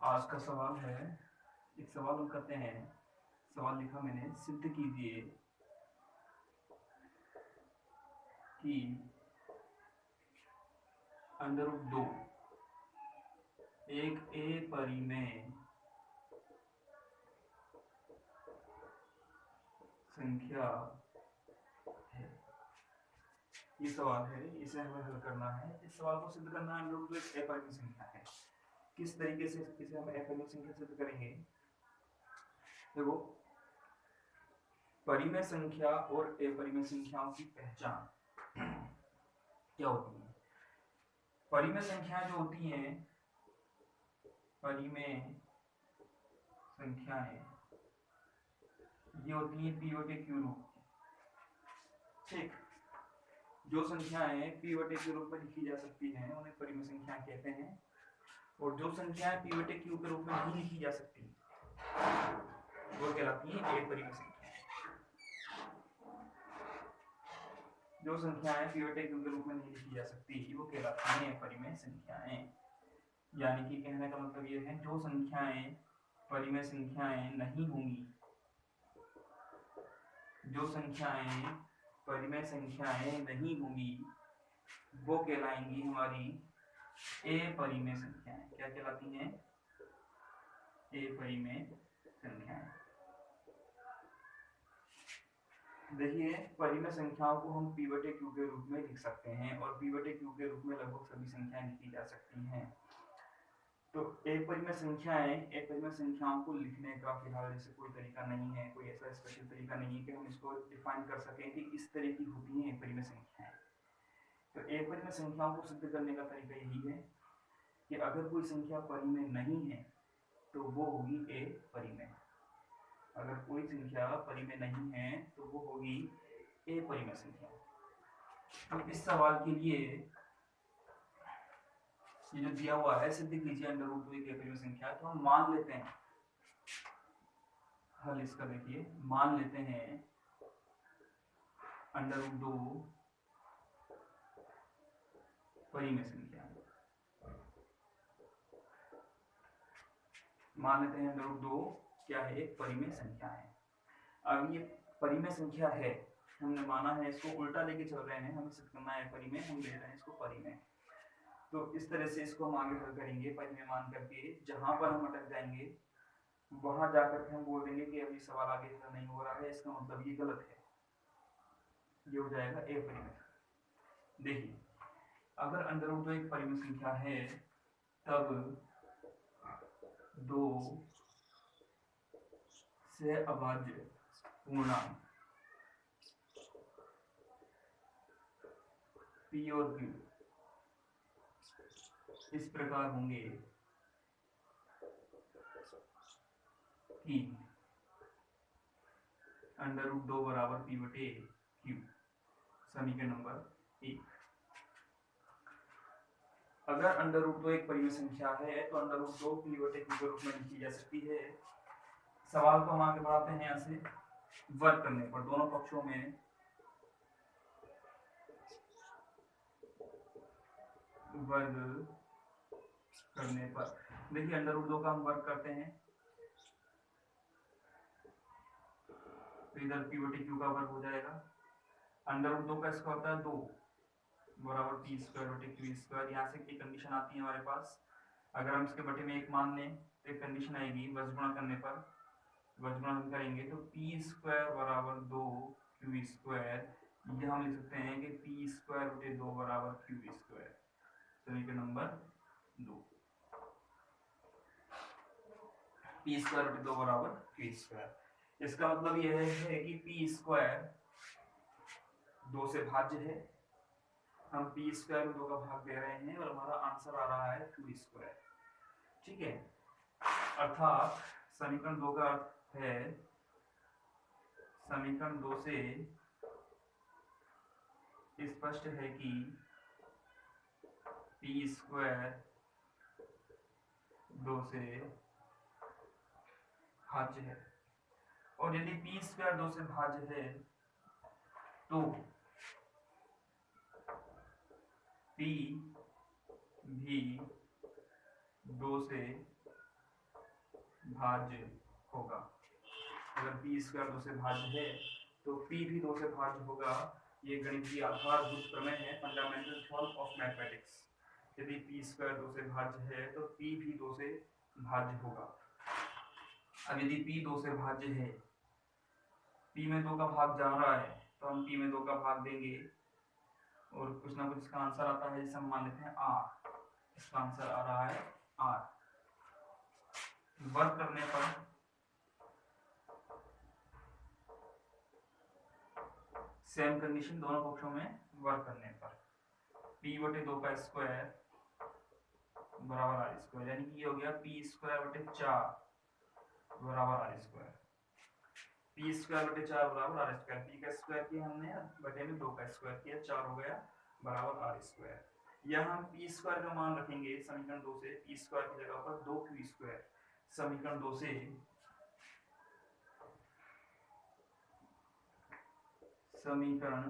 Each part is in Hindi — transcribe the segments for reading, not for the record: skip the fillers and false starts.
आज का सवाल है, एक सवाल हम करते हैं। सवाल लिखा मैंने, सिद्ध कीजिए कि √2 एक अपरिमेय संख्या है। ये सवाल है, इसे हमें हल करना है। इस सवाल को सिद्ध करना है, √2 एक अपरिमेय संख्या है। किस तरीके से इसे हम अपरिमेय संख्या सिद्ध करेंगे? देखो, परिमेय संख्या और अपरिमेय संख्याओं की पहचान क्या होती है? परिमेय संख्याएं जो होती हैं, परिमेय संख्याएं ये होती है p/q रूप। ठीक, जो संख्याएं p/q रूप में लिखी जा सकती हैं उन्हें परिमेय संख्याएं कहते हैं, और जो संख्याएं p/q के रूप में नहीं लिखी जा सकती वो कहलाती है अपरिमेय संख्याएं। जो संख्याएं p/q के रूप में नहीं लिखी जा सकती वो कहलाती हैं अपरिमेय संख्याएं। यानी कि कहने का मतलब ये है, जो संख्याएं परिमेय संख्याएं नहीं होंगी, जो संख्याएं परिमेय संख्याएं नहीं होंगी वो कहलाएंगी हमारी अपरिमेय संख्याएं। क्या कहलाती हैं? अपरिमेय संख्याएं। देखिए, परिमेय संख्याओं को हम p/q के रूप में लिख सकते हैं, और p/q के रूप में लगभग सभी संख्याएं लिखी जा सकती हैं। तो अपरिमेय संख्याओं को लिखने का फिलहाल जैसे कोई तरीका नहीं है, कोई ऐसा स्पेशल तरीका नहीं है कि हम इसको डिफाइन कर सकें कि इस तरह की होती हैं अपरिमेय संख्याएं। तो अपरिमेय संख्याओं को सिद्ध करने का तरीका यही है कि अगर कोई संख्या परिमेय नहीं है तो वो होगी अपरिमेय। अगर कोई संख्या परिमेय नहीं है तो वो होगी अपरिमेय संख्या। तो इस सवाल के लिए ये जो दिया हुआ है, सिद्ध कीजिए √2 एक अपरिमेय संख्या, तो हम मान लेते हैं हल इसका। देखिए, मान लेते हैं √2 परिमेय संख्या। मान लेते हैं √2 क्या है? एक परिमेय संख्या है। अब ये परिमेय संख्या है, हमने माना है, इसको उल्टा लेके चल रहे हैं, हमें सिद्ध करना है परिमेय, हम ले रहे हैं इसको परिमेय। तो इस तरह से इसको हम आगे हल करेंगे परिमेय मान करके। जहां पर हम अटक जाएंगे वहां जाकर के हम बोल देंगे कि अभी सवाल आगे हल नहीं हो रहा है, इसका मतलब ये गलत है, ये हो जाएगा अपरिमेय। देखिए, अगर √2 एक परिमेय संख्या है तब 2 से अभाज्य पूर्णांक p और q इस प्रकार होंगे कि √2 बराबर p/q। समीकरण नंबर 1। अगर √2 एक परिमेय संख्या है तो √2 p/q के रूप में लिखी जा सकती है। सवाल को हम आगे बढ़ाते हैं। यहाँ से वर्ग करने पर दोनों पक्षों में वर्ग करने पर, देखिए √2 का हम वर्ग करते हैं तो इधर p/q का वर्ग हो जाएगा। √2 का स्क्वायर होता है 2 बराबर p²/q²। यहाँ से एक कंडीशन आती है हमारे पास, अगर हम इसके बटे में 1 मान लें तो एक कंडीशन आएगी, वज्रगुणा करने पर वज्रगुणा हम करेंगे तो p² बराबर 2q²। ये हम लिख सकते हैं कि p²/2 बराबर q²। समीकरण नंबर 2, p²/2 बराबर q²। इसका मतलब यह है कि p² 2 से भाज्य है, हम p² 2 का भाग दे रहे हैं और हमारा आंसर आ रहा है q²। ठीक है, अर्थात समीकरण 2 का अर्थ है, समीकरण 2 से स्पष्ट है कि p² 2 से भाज्य है, और यदि p² 2 से भाज्य है तो p भी 2 से भाज्य होगा। अगर p स्क्वायर 2 से भाज्य है तो p भी 2 से भाज्य होगा। ये गणितीय आधारभूत प्रमेय है, फंडामेंटल थ्योरम ऑफ मैथमेटिक्स। यदि p स्क्वायर 2 से भाज्य है तो p भी 2 से भाज्य होगा। अब यदि p 2 से भाज्य है, p में 2 का भाग जा रहा है तो हम p में 2 का भाग देंगे और कुछ ना कुछ इसका आंसर आता है, जिसे हम मान लेते हैं r। इसका आंसर आ रहा है r। वर्क करने पर सेम कंडीशन दोनों पक्षों में वर्क करने पर p/2 का स्क्वायर बराबर r स्क्वायर, यानी कि ये हो गया p स्क्वायर बटे 4 बराबर r स्क्वायर। p स्क्वायर बटे 4 बराबर r स्क्वायर। p का स्क्वायर किया हमने, बटे में 2 का स्क्वायर किया, 4 हो गया बराबर r स्क्वायर। यह हम p स्क्वायर का मान रखेंगे समीकरण 2 से। p स्क्वायर की जगह पर 2q स्क्वायर, समीकरण 2 से समीकरण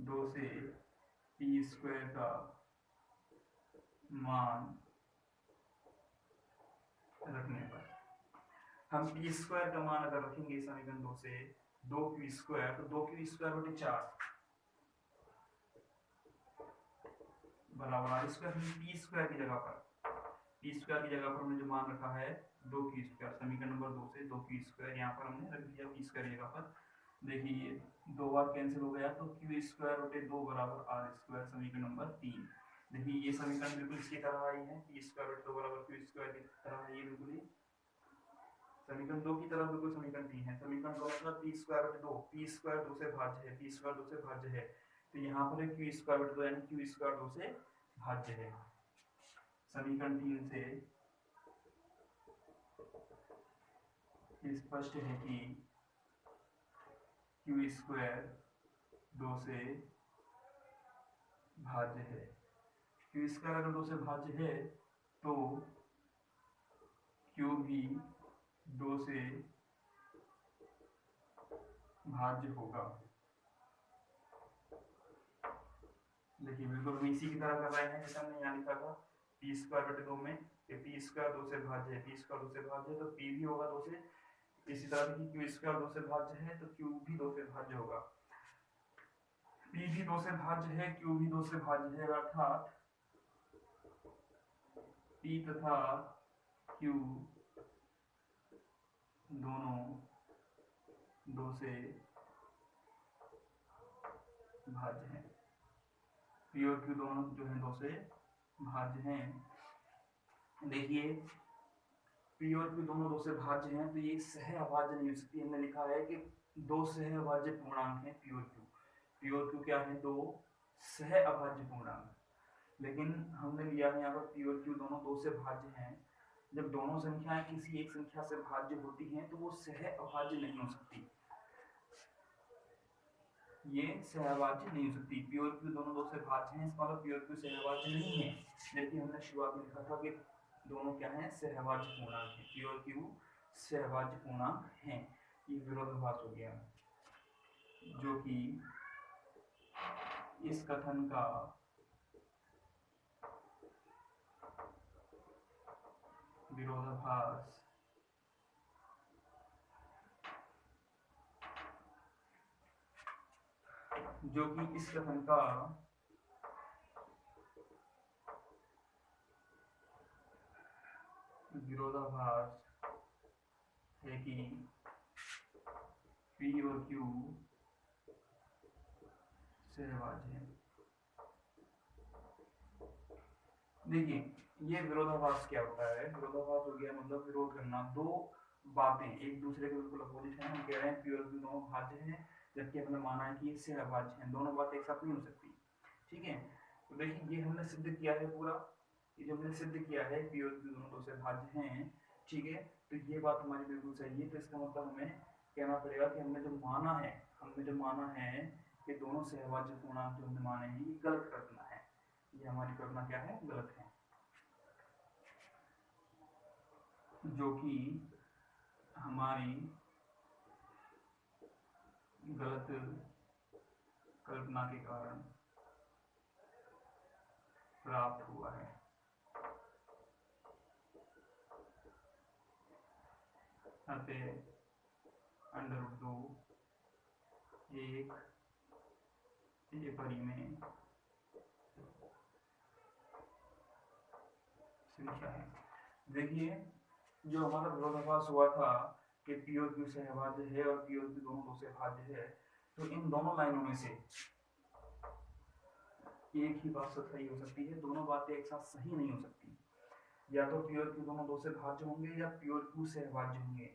2 से p स्क्वायर का मान रखने पर हम p स्क्वायर का मान अगर रखेंगे समीकरण 2 से 2q स्क्वायर, तो 2q स्क्वायर बटे 4 बराबर r स्क्वायर। p स्क्वायर की जगह पर हमने जो मान रखा है 2q स्क्वायर, समीकरण नंबर 2 से 2q स्क्वायर यहाँ पर हमने रख दिया p स्क्वायर की जगह पर। देखिए 2 बार कैंसिल हो गया तो q स्क्वायर बटे 2 बराबर r स्क्वायर, समीकरण नंबर 3। देखिए ये समीकरण बिल्कुल इसकी तरह आई है, p स्क्वायर बटे 2 बराबर q स्क्वायर की तरह है। ये बिल्कुल ही समीकरण 2 की तरह बिल्कुल समीकरण 3 है। समीकरण 2 मतलब p स्क्वायर बटे 2, p स्क्वायर 2 से भाज्य है, p स्क्वायर 2 से भाज्य है, तो यहाँ पर q स्क्वायर बटे 2 यानी q स्क्वायर 2 से भाज्य है। समीकरण 3 से स्पष्ट है कि q स्क्वायर 2 से भाज्य है। q स्क्वायर अगर 2 से भाज्य है तो q भी 2 से भाज्य होगा। देखिए बिल्कुल हम इसी की तरह कर रहे हैं जैसे हमने यहाँ लिखा था p स्क्वायर बटे 2 में, कि p स्क्वायर 2 से भाज्य है, p स्क्वायर 2 से भाज्य है तो p भी होगा 2 से। इसी तरह की q स्क्वायर 2 से भाज्य है तो q भी 2 से भाज्य होगा। p भी 2 से भाज्य है, q भी 2 से भाज्य है, अर्थात p तथा q दोनों 2 से भाज्य हैं। p और q दोनों जो है 2 से भाज्य हैं। देखिए p और q दोनों 2 से भाज्य हैं तो ये सहअभाज्य नहीं हो सकती। हमने लिखा है कि 2 सहअभाज्य पूर्णांक हैं p और q। p और q क्या है? 2 सहअभाज्य पूर्णांक। लेकिन हमने लिया है यहाँ पर p और q दोनों 2 से भाज्य हैं। जब दोनों संख्याएं किसी एक संख्या से भाज्य होती हैं तो वो सहअभाज्य नहीं हो सकती, ये सहअभाज्य नहीं हो सकती। p और q दोनों 2 से भाज्य हैं, इसका मतलब p और q सहअभाज्य नहीं है। जबकि हमने शुरुआत में लिखा था कि दोनों क्या हैं? सहअभाज्य पूर्णांक हैं। p और q सहअभाज्य पूर्णांक हैं। ये विरोधाभास हो गया, जो कि इस कथन का विरोधाभास है कि p और q सहभाज्य है। देखिए ये विरोधाभास क्या होता है? विरोधाभास हो गया मतलब विरोध करना। दो बातें एक दूसरे के बिल्कुल अपोजिट हैं। हम कह रहे हैं p और q दोनों भाज्य हैं, जबकि हमने माना है कि ये सहभाज्य हैं। दोनों बातें एक साथ नहीं हो सकती, ठीक है। तो देखिए ये हमने सिद्ध किया है पूरा, ये जो हमने सिद्ध किया है p और q दोनों 2 से भाज्य हैं, ठीक है। तो ये बात हमारी बिल्कुल सही है। तो इसका मतलब हमें कहना पड़ेगा कि हमने जो माना है कि दोनों सहभाज्य पूर्णांक जो हमने माने हैं ये गलत कल्पना है। ये हमारी कल्पना क्या है? गलत है, जो कि हमारी गलत कल्पना के कारण प्राप्त हुआ है। अतः √2 एक परिमेय संख्या है। देखिए जो हमारा विरोधाभास हुआ था कि पी और क्यू से अभाज्य है और पी और क्यू दोनों दो से भाज्य है, तो इन दोनों लाइनों में से एक ही बात सही हो सकती है, दोनों बातें एक साथ सही नहीं हो सकती। या तो पी और क्यू दोनों दो से भाज्य होंगे या पी और क्यू से अभाज्य होंगे।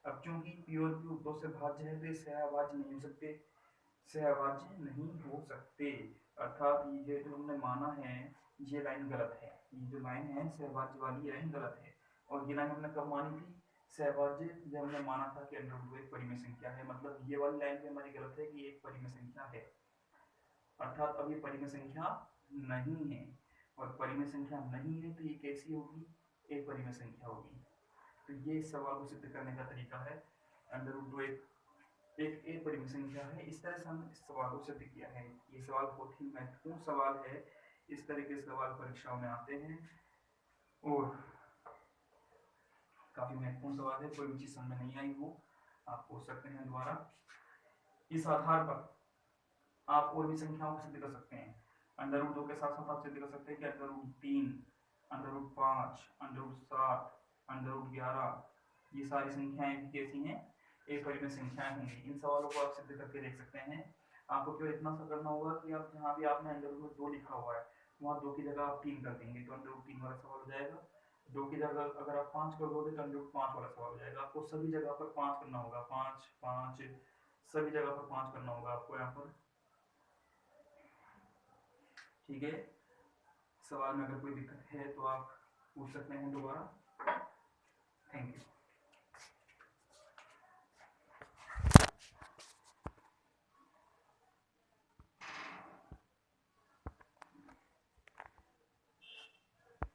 अब चूंकि पी और क्यू दो से भाज्य है तो ये सहअभाज्य नहीं हो सकते, सहअभाज्य नहीं हो सकते। अर्थात ये जो हमने माना है ये लाइन गलत है, ये जो लाइन है सहअभाज्य वाली लाइन गलत है। और ये लाइन हमने कब मानी थी? सहअभाज्य जब हमने माना था कि √2 एक परिमेय संख्या है, मतलब ये वाली लाइन भी हमारी गलत है कि एक परिमेय संख्या है। अर्थात अब ये परिमेय संख्या नहीं है, और परिमेय संख्या नहीं है तो ये कैसी होगी? एक परिमेय संख्या होगी। तो ये सवाल को सिद्ध करने का तरीका है। √2 एक परिमेय संख्या है। इस तरह से हमने इस सवाल को सिद्ध किया है। ये सवाल बहुत ही महत्वपूर्ण सवाल है, इस तरह के सवाल परीक्षाओं में आते हैं और काफी महत्वपूर्ण सवाल है। कोई भी चीज समझ नहीं आई हो आप पूछ सकते हैं दोबारा। इस आधार पर आप और भी संख्याओं को सिद्ध कर सकते हैं। √2 के साथ साथ आप सिद्ध कर सकते हैं कि √3, √5, √7, √11 ये सारी संख्याएं भी कैसी हैं? एक परिमेय संख्याएं होंगी। इन सवालों को आप सिद्ध करके देख सकते हैं। आपको केवल इतना सा करना होगा कि आप जहाँ भी आपने √2 लिखा हुआ है वहाँ 2 की जगह आप 3 कर देंगे तो √3 वाला सवाल हो जाएगा। 2 की जगह अगर आप 5 कर दोगे तो √5 वाला सवाल हो जाएगा। आपको सभी जगह पर 5 करना होगा, 5 5 सभी जगह पर 5 करना होगा आपको यहाँ पर। ठीक है, सवाल में अगर कोई दिक्कत है तो आप पूछ सकते हैं दोबारा। Thank you.